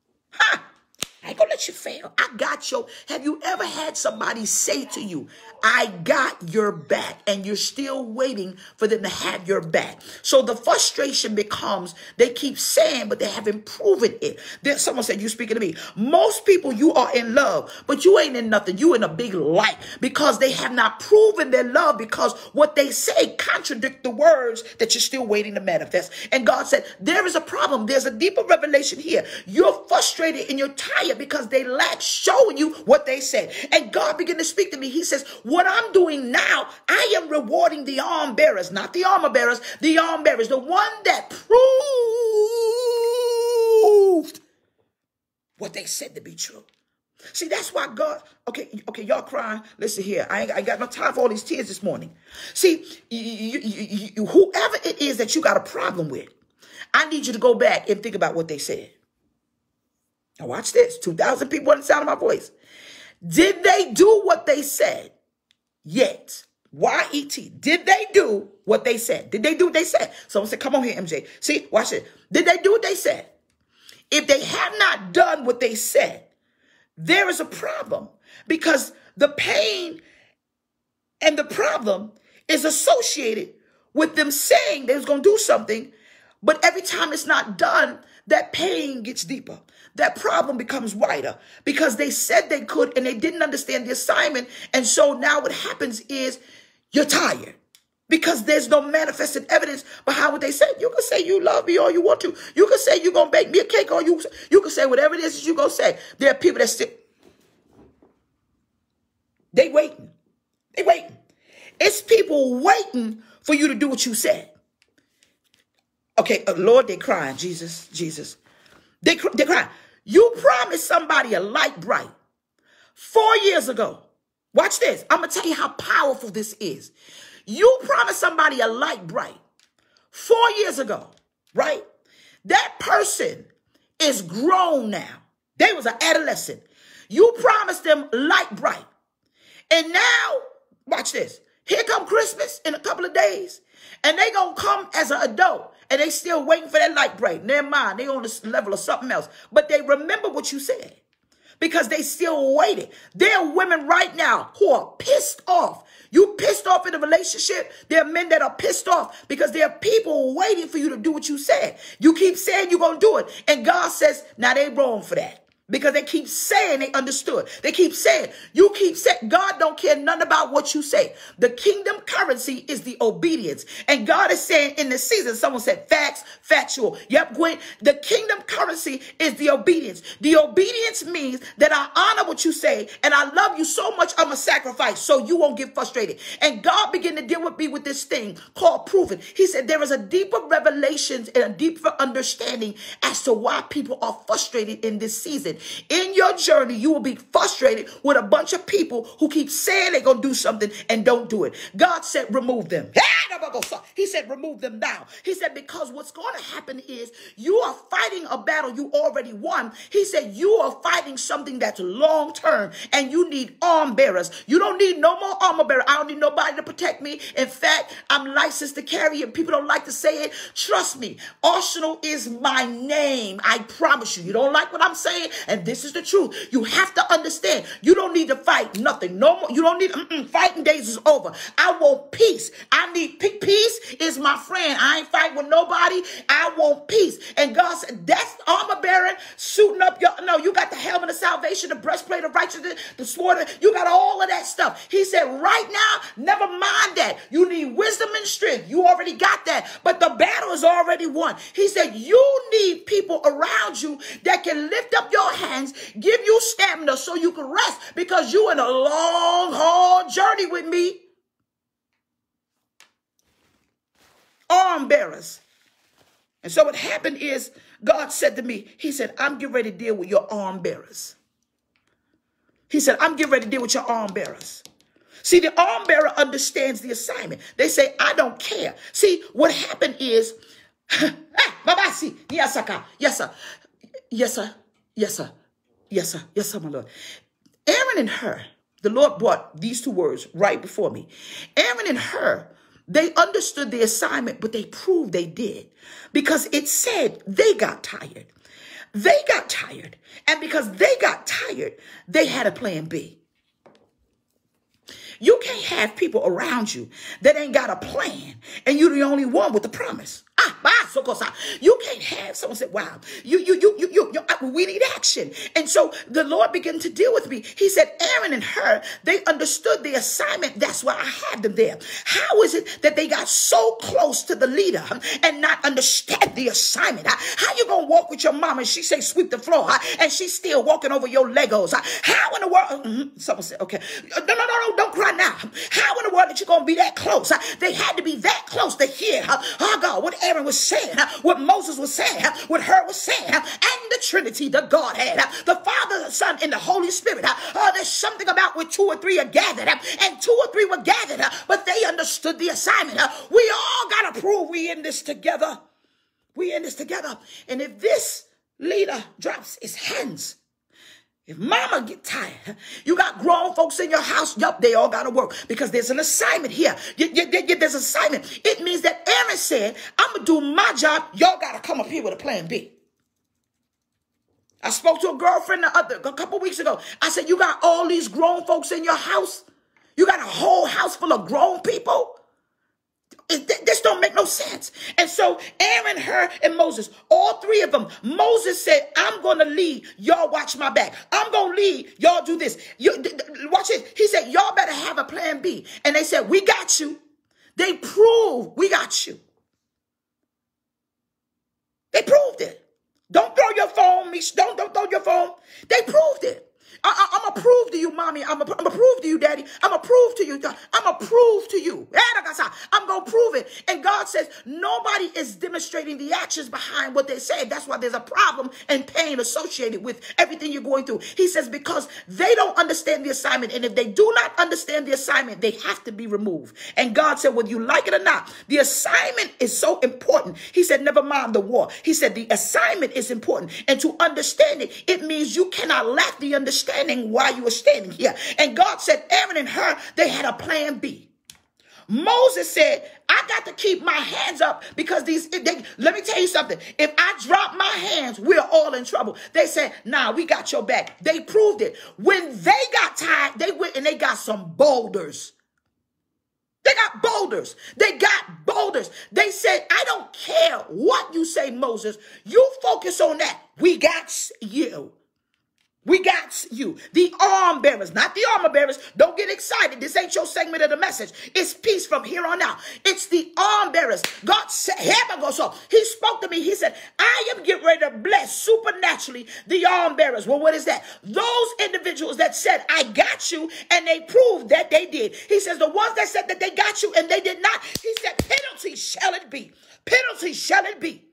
I ain't gonna let you fail. I got your. Have you ever had somebody say to you, I got your back, and you're still waiting for them to have your back? So the frustration becomes they keep saying, but they haven't proven it. Then someone said, you speaking to me. Most people, you are in love, but you ain't in nothing. You in a big light because they have not proven their love, because what they say contradict the words that you're still waiting to manifest. And God said, there is a problem. There's a deeper revelation here. You're frustrated and you're tired because they lack showing you what they said. And God began to speak to me. He says, what I'm doing now, I am rewarding the arm bearers, not the armor bearers, the arm bearers, the one that proved what they said to be true. See, that's why God, okay, y'all crying. Listen here, I ain't got no time for all these tears this morning. See, whoever it is that you got a problem with, I need you to go back and think about what they said. Now watch this. 2,000 people on the sound of my voice. Did they do what they said? Yet. Y-E-T. Did they do what they said? Did they do what they said? Someone said, come on here, MJ. See, watch it. Did they do what they said? If they have not done what they said, there is a problem, because the pain and the problem is associated with them saying they was going to do something, but every time it's not done, that pain gets deeper. That problem becomes wider because they said they could and they didn't understand the assignment. And so now what happens is you're tired because there's no manifested evidence behind what they said. You can say you love me all you want to. You can say you're going to bake me a cake, or you can say whatever it is that you're going to say. There are people that still, they waiting. They waiting. It's people waiting for you to do what you said. Okay, Lord, they crying. Jesus. They crying. You promised somebody a light bright 4 years ago. Watch this. I'm going to tell you how powerful this is. You promised somebody a light bright 4 years ago, right? That person is grown now. They was an adolescent. You promised them light bright. And now, watch this. Here come Christmas in a couple of days. And they going to come as an adult. And they still waiting for that light bright. In their mind, they on this level of something else. But they remember what you said. Because they still waited. There are women right now who are pissed off. You pissed off in a relationship. There are men that are pissed off because there are people waiting for you to do what you said. You keep saying you're going to do it. And God says, now they wrong for that. Because they keep saying they understood. They keep saying, you keep saying, God don't care none about what you say. The kingdom currency is the obedience. And God is saying in this season, someone said facts, factual. Yep, Gwen, the kingdom currency is the obedience. The obedience means that I honor what you say and I love you so much I'm a sacrifice so you won't get frustrated. And God began to deal with me with this thing called proving. He said there is a deeper revelation and a deeper understanding as to why people are frustrated in this season. In your journey, you will be frustrated with a bunch of people who keep saying they're going to do something and don't do it. God said, remove them. He said, remove them now. He said, because what's going to happen is you are fighting a battle you already won. He said, you are fighting something that's long term and you need arm bearers. You don't need no more armor bearer. I don't need nobody to protect me. In fact, I'm licensed to carry it. People don't like to say it. Trust me. Arsenal is my name. I promise you. You don't like what I'm saying? And this is the truth. You have to understand. You don't need to fight nothing. No more. You don't need fighting days is over. I want peace. I need peace is my friend. I ain't fighting with nobody. I want peace. And God said, that's armor bearing, suiting up your, no, you got the helmet of salvation, the breastplate of righteousness, the sword, you got all of that stuff. He said, right now, never mind that. You need wisdom and strength. You already got that. But the battle is already won. He said, you need people around you that can lift up your hands, give you stamina so you can rest because you in a long, hard journey with me. Arm bearers. And so what happened is God said to me, he said, I'm getting ready to deal with your arm bearers. He said, I'm getting ready to deal with your arm bearers. See, the arm bearer understands the assignment. They say, I don't care. See, what happened is, yes, sir. Yes, sir. Yes, sir. Yes, sir. Yes, sir. Yes, sir, my Lord. Aaron and her, the Lord brought these two words right before me. Aaron and her, they understood the assignment, but they proved they did because it said they got tired. They got tired. And because they got tired, they had a plan B. You can't have people around you that ain't got a plan and you're the only one with the promise. You can't have someone say, wow, we need action. And so the Lord began to deal with me. He said, Aaron and her, they understood the assignment. That's why I had them there. How is it that they got so close to the leader and not understand the assignment? How you going to walk with your mom and she say, sweep the floor and she's still walking over your Legos? How in the world? Someone said, okay, no, don't cry now. How in the world that you going to be that close? They had to be that close to hear, oh God, what Aaron was saying, what Moses was saying, what her was saying, and the Trinity, the Godhead, the Father, the Son, and the Holy Spirit. There's something about where 2 or 3 are gathered, and 2 or 3 were gathered, but they understood the assignment. We all got to prove we in this together. We in this together. And if this leader drops his hands, if mama get tired, you got grown folks in your house, yup, they all got to work because there's an assignment here. There's an assignment. It means that Aaron said, I'm going to do my job. Y'all got to come up here with a plan B. I spoke to a girlfriend a couple weeks ago. I said, you got all these grown folks in your house? You got a whole house full of grown people? This don't make no sense. And so Aaron, her, and Moses, all 3 of them, Moses said, I'm going to lead. Y'all watch my back. I'm going to lead. Y'all do this. Watch it. He said, y'all better have a plan B. And they said, we got you. They proved we got you. They proved it. Don't throw your phone, Mish. Don't throw your phone. They proved it. I'm going to prove to you, mommy. I'm going to prove to you, daddy. I'm going to prove to you. I'm going to prove to you. I'm going to prove it. And God says nobody is demonstrating the actions behind what they say. That's why there's a problem and pain associated with everything you're going through. He says because they don't understand the assignment. And if they do not understand the assignment, they have to be removed. And God said, whether you like it or not, the assignment is so important. He said, never mind the war. He said the assignment is important. And to understand it, it means you cannot lack the understanding understanding why you were standing here. And God said, Aaron and her, they had a plan B. Moses said, I got to keep my hands up because let me tell you something. If I drop my hands, we're all in trouble. They said, nah, we got your back. They proved it. When they got tired, they went and they got some boulders. They got boulders. They got boulders. They said, I don't care what you say, Moses. You focus on that. We got you. We got you. The arm bearers, not the armor bearers. Don't get excited. This ain't your segment of the message. It's peace from here on out. It's the arm bearers. God said, so he spoke to me. He said, I am getting ready to bless supernaturally the arm bearers. Well, what is that? Those individuals that said, I got you, and they proved that they did. He says, the ones that said that they got you and they did not, he said, penalty shall it be. Penalty shall it be.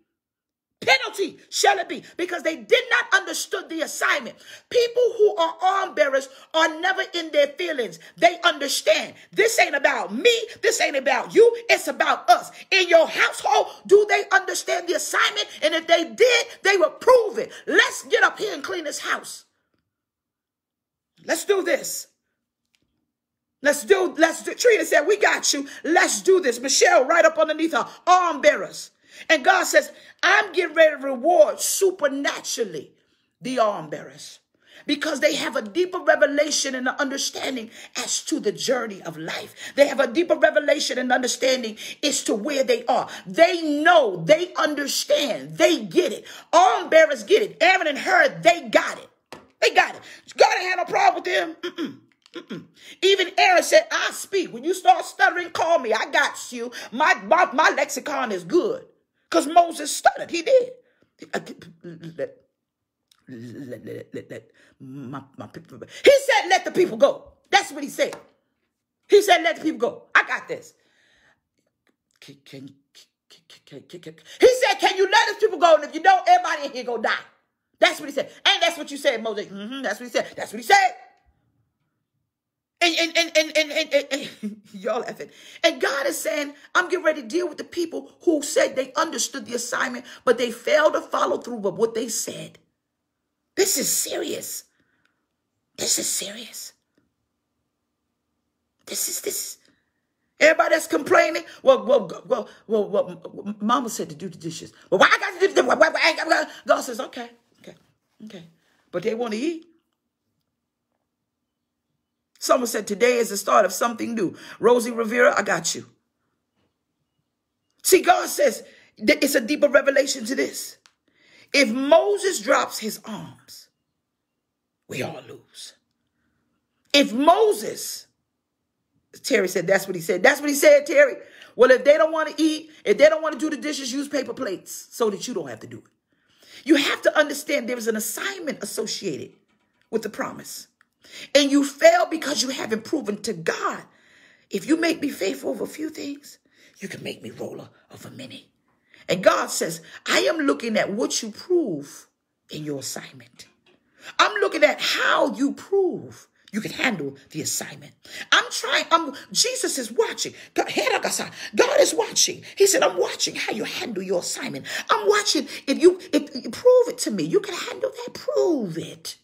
Penalty shall it be, because they did not understood the assignment. People who are arm bearers are never in their feelings. They understand this ain't about me. This ain't about you. It's about us. In your household, do they understand the assignment? And if they did, they will prove it. Let's get up here and clean this house. Let's do this. Let's do. Trina said, we got you. Let's do this. Michelle, right up underneath her, arm bearers. And God says, I'm getting ready to reward supernaturally the arm bearers, because they have a deeper revelation and understanding as to the journey of life. They have a deeper revelation and understanding as to where they are. They know, they understand, they get it. Arm bearers get it. Aaron and Hur, they got it. They got it. God ain't had no problem with them. Even Aaron said, I speak. When you start stuttering, call me. I got you. My lexicon is good. Because Moses stuttered. He did. He said, let the people go. That's what he said. He said, let the people go. I got this. He said, can you let the people go? And if you don't, everybody in here go die. That's what he said. And that's what you said, Moses. That's what he said. That's what he said. And y'all laughing. And God is saying, I'm getting ready to deal with the people who said they understood the assignment, but they failed to follow through with what they said. This is serious. This is serious. This is. Everybody that's complaining, well, Mama said to do the dishes. Well, why I got to do the dishes? God says, okay. But they want to eat. Someone said, today is the start of something new. Rosie Rivera, I got you. See, God says that it's a deeper revelation to this. If Moses drops his arms, we all lose. If Moses, Terry said, that's what he said. That's what he said, Terry. Well, if they don't want to eat, if they don't want to do the dishes, use paper plates so that you don't have to do it. You have to understand there is an assignment associated with the promise. And you fail because you haven't proven to God, if you make me faithful over a few things, you can make me ruler over many. And God says, I am looking at what you prove in your assignment. I'm looking at how you prove you can handle the assignment. Jesus is watching. God is watching. He said, I'm watching how you handle your assignment. I'm watching if you prove it to me. You can handle that. Prove it.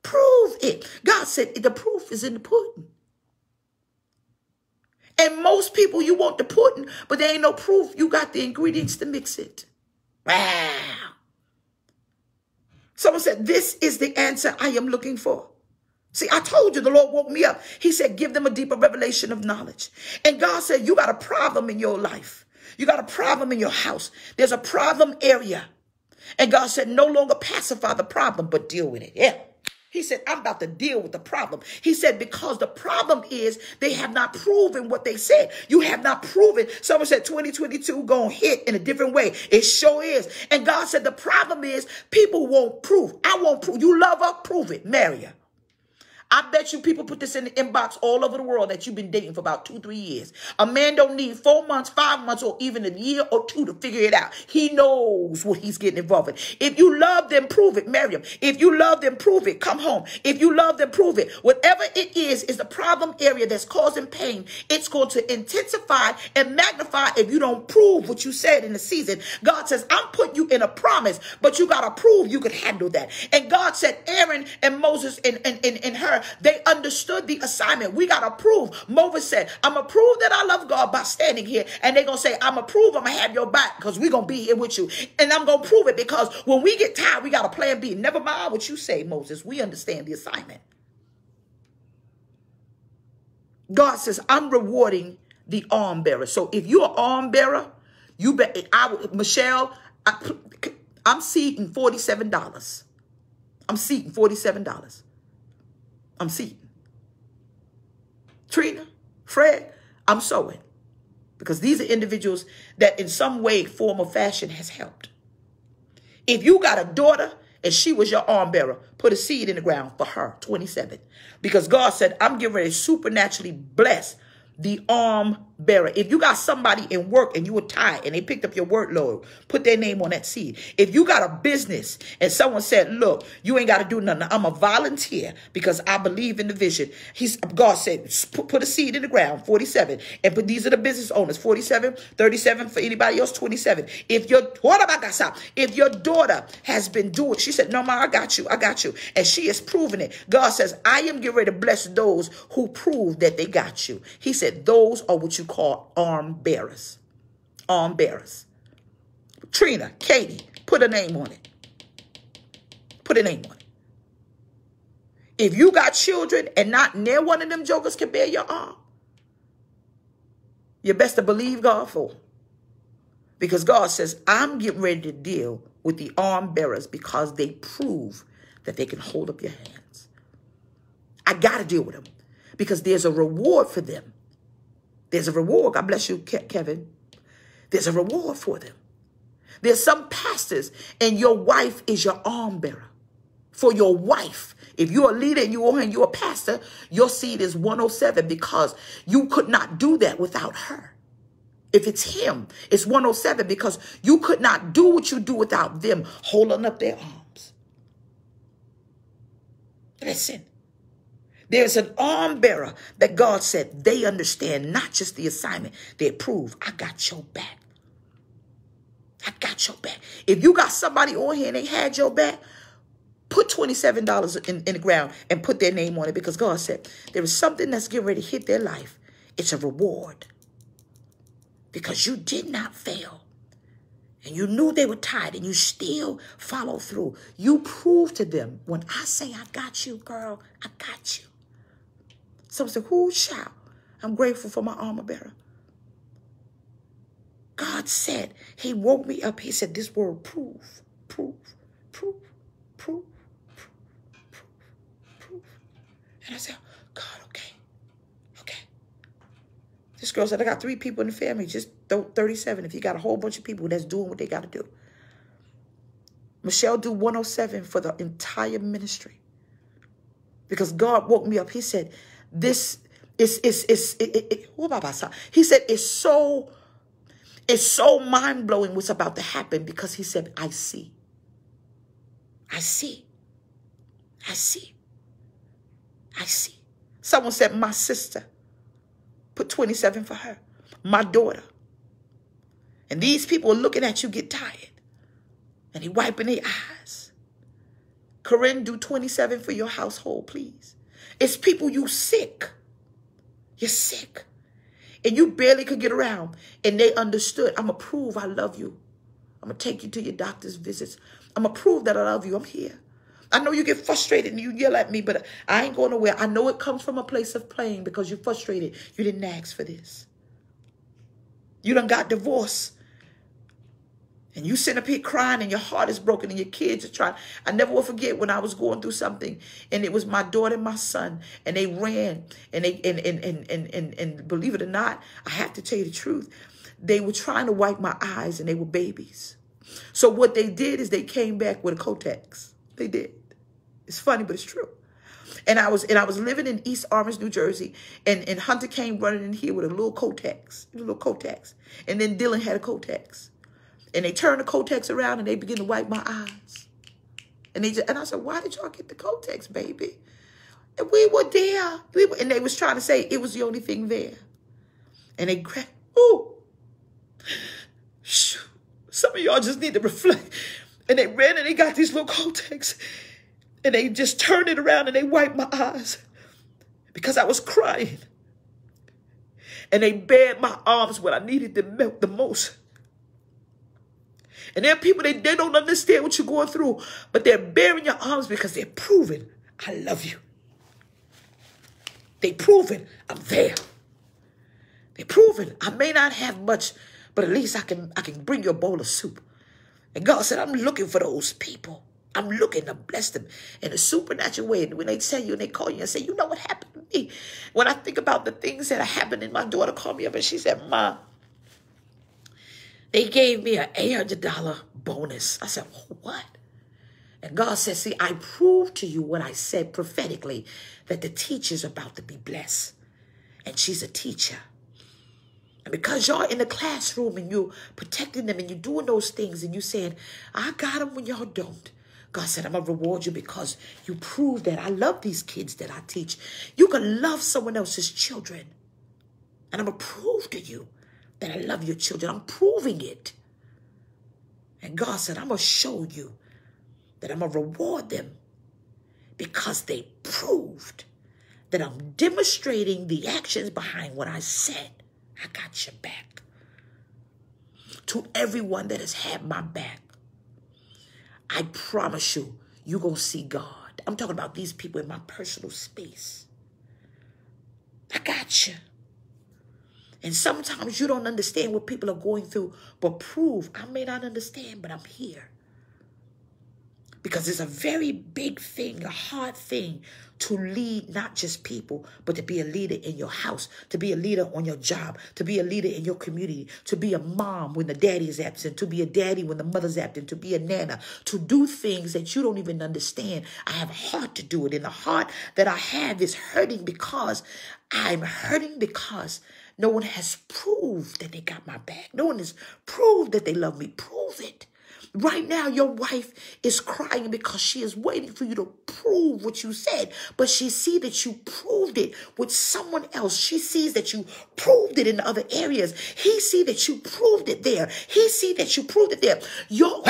Prove it. God said the proof is in the pudding. And most people, you want the pudding, but there ain't no proof. You got the ingredients to mix it. Wow. Someone said, this is the answer I am looking for. See, I told you the Lord woke me up. He said, give them a deeper revelation of knowledge. And God said, you got a problem in your life. You got a problem in your house. There's a problem area. And God said, no longer pacify the problem, but deal with it. Yeah. He said, I'm about to deal with the problem. He said, because the problem is they have not proven what they said. You have not proven. Someone said 2022 going to hit in a different way. It sure is. And God said, the problem is people won't prove. I won't prove. You love her, prove it. Marry her. I bet you people put this in the inbox all over the world that you've been dating for about 2-3 years. A man don't need 4 months, 5 months, or even a year or 2 to figure it out. He knows what he's getting involved in. If you love them, prove it. Marry him. If you love them, prove it. Come home. If you love them, prove it. Whatever it is the problem area that's causing pain. It's going to intensify and magnify if you don't prove what you said in the season. God says, I'm putting you in a promise, but you got to prove you could handle that. And God said, Aaron and Moses and her, they understood the assignment. We got to prove. Moses said, I'm going to prove that I love God by standing here. And they're going to say, I'm going to prove I'm going to have your back because we're going to be here with you. And I'm going to prove it because when we get tired, we got a plan B. Never mind what you say, Moses. We understand the assignment. God says, I'm rewarding the arm bearer. So if you're an arm bearer, you bet, Michelle, I'm seating $47. I'm seating $47. I'm seating. Trina, Fred, I'm sowing. Because these are individuals that in some way, form, or fashion has helped. If you got a daughter and she was your arm bearer, put a seed in the ground for her, 27. Because God said, I'm getting ready to supernaturally bless the arm bearer. If you got somebody in work and you were tired and they picked up your workload, put their name on that seed. If you got a business and someone said, look, you ain't got to do nothing. I'm a volunteer because I believe in the vision. God said, put a seed in the ground, 47. And put, these are the business owners, 47, 37 for anybody else, 27. If your daughter has been doing, she said, no, ma, I got you. And she is proving it. God says, I am getting ready to bless those who prove that they got you. He said, those are what you call arm bearers. Arm bearers. Trina, Katie, put a name on it. Put a name on it. If you got children and not near one of them jokers can bear your arm, you best to believe God for them. Because God says, I'm getting ready to deal with the arm bearers because they prove that they can hold up your hands. I got to deal with them because there's a reward for them. There's a reward. God bless you, Kevin. There's a reward for them. There's some pastors and your wife is your arm bearer. For your wife, if you're a leader and you're a pastor, your seed is 107 because you could not do that without her. If it's him, it's 107 because you could not do what you do without them holding up their arms. Listen. There's an arm bearer that God said they understand not just the assignment. They approve. I got your back. I got your back. If you got somebody on here and they had your back, put $27 in the ground and put their name on it because God said there is something that's getting ready to hit their life. It's a reward because you did not fail. And you knew they were tired and you still follow through. You proved to them, when I say I got you, girl, I got you. Someone said, who shall? I'm grateful for my armor bearer. God said, he woke me up. He said, this word, prove, prove, prove, prove, prove, prove, prove. And I said, God, okay. This girl said, I got 3 people in the family, just 37. If you got a whole bunch of people that's doing what they got to do. Michelle do 107 for the entire ministry. Because God woke me up. He said, this is he said, it's so mind-blowing what's about to happen because he said, I see. Someone said, my sister, put 27 for her. My daughter. And these people are looking at you get tired. And they wiping their eyes. Corinne, do 27 for your household, please. It's people you sick. You're sick. And you barely could get around. And they understood. I'm going to prove I love you. I'm going to take you to your doctor's visits. I'm going to prove that I love you. I'm here. I know you get frustrated and you yell at me, but I ain't going nowhere. I know it comes from a place of playing because you're frustrated. You didn't ask for this. You done got divorced. And you sit up here crying and your heart is broken and your kids are trying. I never will forget when I was going through something and it was my daughter and my son and they ran and and believe it or not, I have to tell you the truth. They were trying to wipe my eyes and they were babies. So what they did is they came back with a Kotex. They did. It's funny, but it's true. And I was living in East Orange, New Jersey, and Hunter came running in here with a little Kotex, and then Dylan had a Kotex, and they turned the Kotex around and they began to wipe my eyes, and I said, why did y'all get the Kotex, baby? And we were there, and they was trying to say it was the only thing there, and they grabbed, some of y'all just need to reflect, and they ran and they got these little Kotex. And they just turned it around and they wiped my eyes because I was crying. And they bared my arms when I needed them the most. And there are people, they don't understand what you're going through, but they're bearing your arms because they're proving, I love you. They proving, I'm there. They're proving, I may not have much, but at least I can bring you a bowl of soup. And God said, I'm looking for those people. I'm looking to bless them in a supernatural way. And when they tell you and they call you and say, you know what happened to me? When I think about the things that happened, and my daughter called me up and she said, Ma, they gave me an $800 bonus. I said, what? And God said, see, I proved to you what I said prophetically, that the teacher's about to be blessed. And she's a teacher. And because y'all in the classroom and you're protecting them and you're doing those things and you saying, I got them when y'all don't. God said, I'm going to reward you because you prove that I love these kids that I teach. You can love someone else's children. And I'm going to prove to you that I love your children. I'm proving it. And God said, I'm going to show you that I'm going to reward them because they proved that I'm demonstrating the actions behind what I said. I got your back. To everyone that has had my back, I promise you, you're going to see God. I'm talking about these people in my personal space. I got you. And sometimes you don't understand what people are going through, but prove, I may not understand, but I'm here. Because it's a very big thing, a hard thing to lead not just people, but to be a leader in your house, to be a leader on your job, to be a leader in your community, to be a mom when the daddy is absent, to be a daddy when the mother's absent, to be a nana, to do things that you don't even understand. I have a heart to do it. And the heart that I have is hurting because I'm hurting because no one has proved that they got my back. No one has proved that they love me. Prove it. Right now, your wife is crying because she is waiting for you to prove what you said. But she sees that you proved it with someone else. She sees that you proved it in other areas. He sees that you proved it there. He sees that you proved it there. Your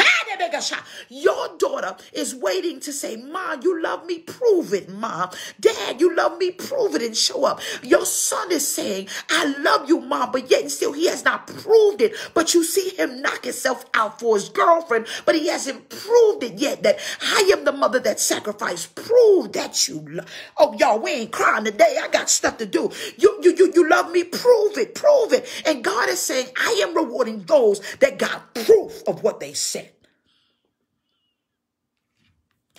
daughter is waiting to say, Mom, you love me? Prove it, Mom. Dad, you love me? Prove it and show up. Your son is saying, I love you, Mom, but yet and still he has not proved it. But you see him knock himself out for his girlfriend, but he hasn't proved it yet that I am the mother that sacrificed. Prove that you love. Oh, y'all, we ain't crying today. I got stuff to do. You love me? Prove it. Prove it. And God is saying, I am rewarding those that got proof of what they said.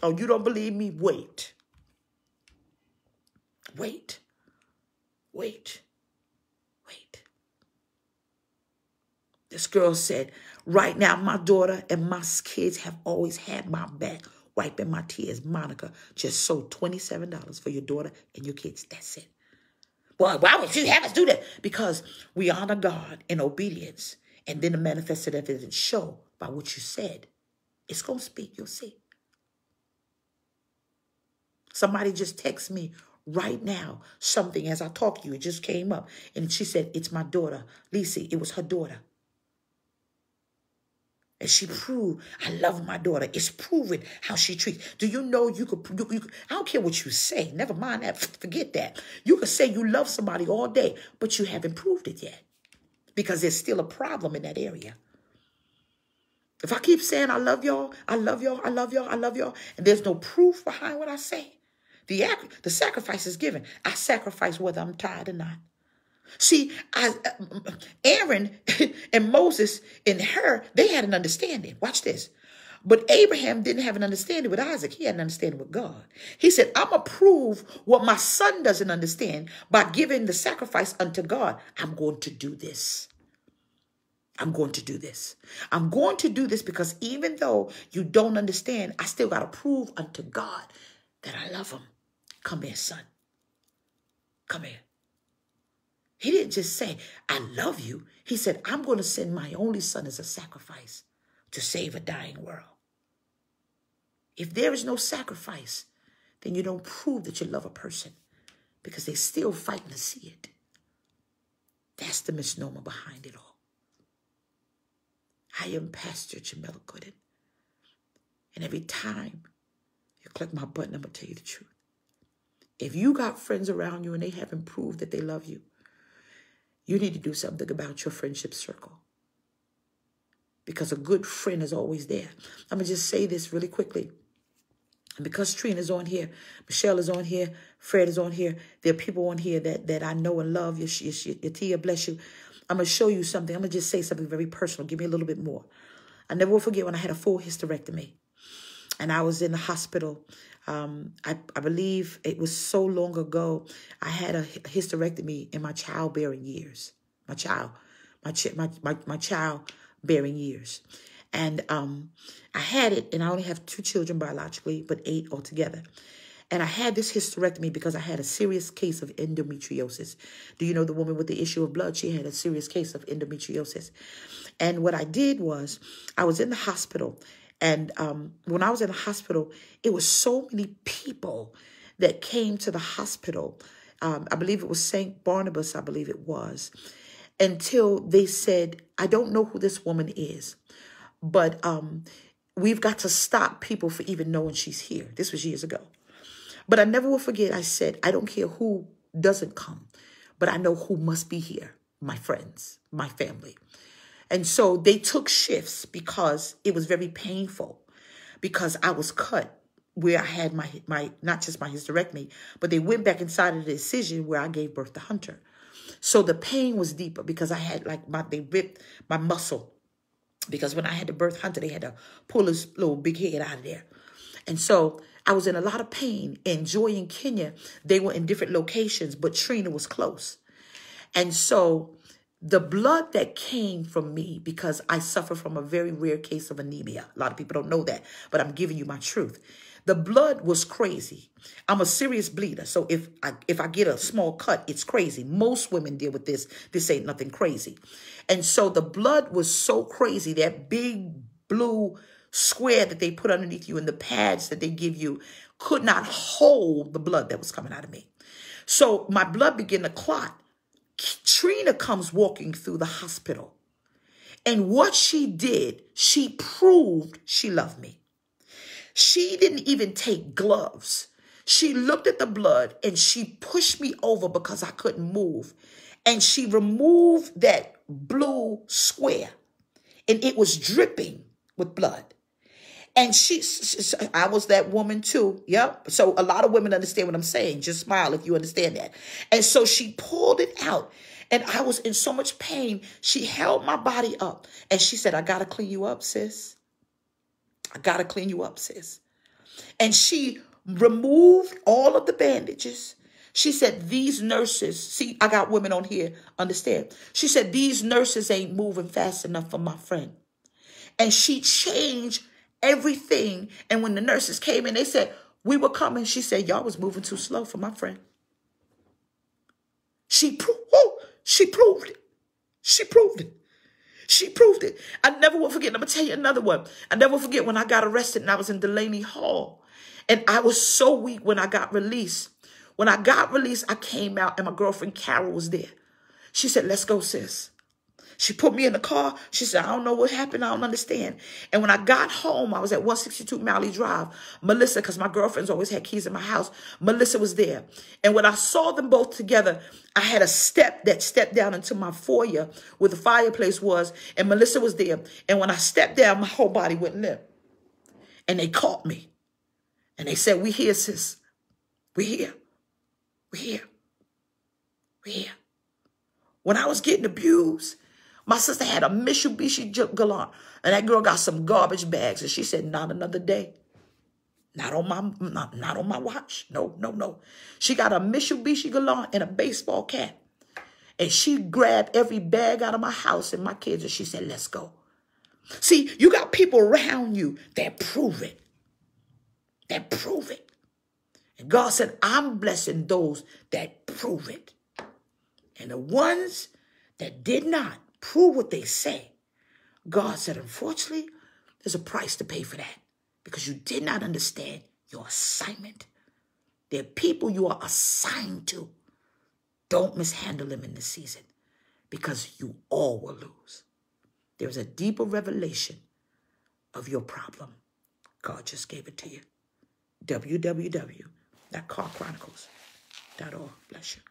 Oh, you don't believe me? Wait. Wait. Wait. Wait. This girl said, right now, my daughter and my kids have always had my back, wiping my tears. Monica just sold $27 for your daughter and your kids. That's it. Well, why would you have us do that? Because we honor God in obedience. And then the manifested evidence show by what you said. It's going to speak. You'll see. Somebody just text me right now something as I talk to you. It just came up. And she said, it's my daughter. Lisa, it was her daughter. And she proved, I love my daughter. It's proven how she treats. Do you know you could, I don't care what you say. Never mind that. Forget that. You could say you love somebody all day, but you haven't proved it yet. Because there's still a problem in that area. If I keep saying I love y'all, I love y'all, I love y'all, I love y'all, and there's no proof behind what I say, the sacrifice is given. I sacrifice whether I'm tired or not. See, Aaron and Moses and her, they had an understanding. Watch this. But Abraham didn't have an understanding with Isaac. He had an understanding with God. He said, I'm going to prove what my son doesn't understand by giving the sacrifice unto God. I'm going to do this. I'm going to do this. I'm going to do this because even though you don't understand, I still got to prove unto God that I love him. Come here, son. Come here. He didn't just say, I love you. He said, I'm going to send my only son as a sacrifice to save a dying world. If there is no sacrifice, then you don't prove that you love a person because they're still fighting to see it. That's the misnomer behind it all. I am Pastor Jameliah Gooden. And every time you click my button, I'm going to tell you the truth. If you got friends around you and they haven't proved that they love you, you need to do something about your friendship circle. Because a good friend is always there. I'm going to just say this really quickly. And because Trina's on here, Michelle is on here, Fred is on here, there are people on here that I know and love. Yatia, bless you. I'm going to show you something. I'm going to just say something very personal. Give me a little bit more. I never will forget when I had a full hysterectomy. And I was in the hospital. I believe it was so long ago. I had a hysterectomy in my childbearing years. My childbearing years. And I had it, and I only have 2 children biologically, but 8 altogether. And I had this hysterectomy because I had a serious case of endometriosis. Do you know the woman with the issue of blood? She had a serious case of endometriosis. And what I did was I was in the hospital. And when I was in the hospital, it was so many people that came to the hospital. I believe it was St. Barnabas, I believe it was, until they said, I don't know who this woman is, but we've got to stop people for even knowing she's here. This was years ago. But I never will forget, I said, I don't care who doesn't come, but I know who must be here, my friends, my family. And so they took shifts because it was very painful because I was cut where I had my not just my hysterectomy, but they went back inside of the incision where I gave birth to Hunter. So the pain was deeper because I had they ripped my muscle because when I had to birth Hunter, they had to pull his little big head out of there. And so I was in a lot of pain. And Joy and Kenya, they were in different locations, but Trina was close. And so the blood that came from me, because I suffer from a very rare case of anemia. A lot of people don't know that, but I'm giving you my truth. The blood was crazy. I'm a serious bleeder. So if I get a small cut, it's crazy. Most women deal with this. This ain't nothing crazy. And so the blood was so crazy, that big blue square that they put underneath you and the pads that they give you could not hold the blood that was coming out of me. So my blood began to clot. Trina comes walking through the hospital. And what she did, she proved she loved me. She didn't even take gloves. She looked at the blood and she pushed me over because I couldn't move. And she removed that blue square and it was dripping with blood. And I was that woman too. Yep. So a lot of women understand what I'm saying. Just smile if you understand that. And so she pulled it out and I was in so much pain. She held my body up and she said, I got to clean you up, sis. I got to clean you up, sis. And she removed all of the bandages. She said, these nurses, see, I got women on here, understand. She said, these nurses ain't moving fast enough for my friend. And she changed everything. And when the nurses came in, they said, we were coming. She said, y'all was moving too slow for my friend. She proved it. She proved it. She proved it. I never will forget. I'm going to tell you another one. I never will forget when I got arrested and I was in Delaney Hall. And I was so weak when I got released. When I got released, I came out and my girlfriend Carol was there. She said, let's go, sis. She put me in the car. She said, I don't know what happened. I don't understand. And when I got home, I was at 162 Malley Drive. Melissa, because my girlfriends always had keys in my house, Melissa was there. And when I saw them both together, I had a step that stepped down into my foyer where the fireplace was. And Melissa was there. And when I stepped down, my whole body went limp. And they caught me. And they said, we here, sis. We here. We here. We here. When I was getting abused, my sister had a Mitsubishi Galant, and that girl got some garbage bags, and she said, not another day. Not on my watch. No, no, no. She got a Mitsubishi Galant and a baseball cap, and she grabbed every bag out of my house and my kids, and she said, let's go. See, you got people around you that prove it. That prove it. And God said, I'm blessing those that prove it. And the ones that did not prove what they say, God said, unfortunately, there's a price to pay for that because you did not understand your assignment. There are people you are assigned to. Don't mishandle them in this season because you all will lose. There's a deeper revelation of your problem. God just gave it to you. www.carchronicles.org. Bless you.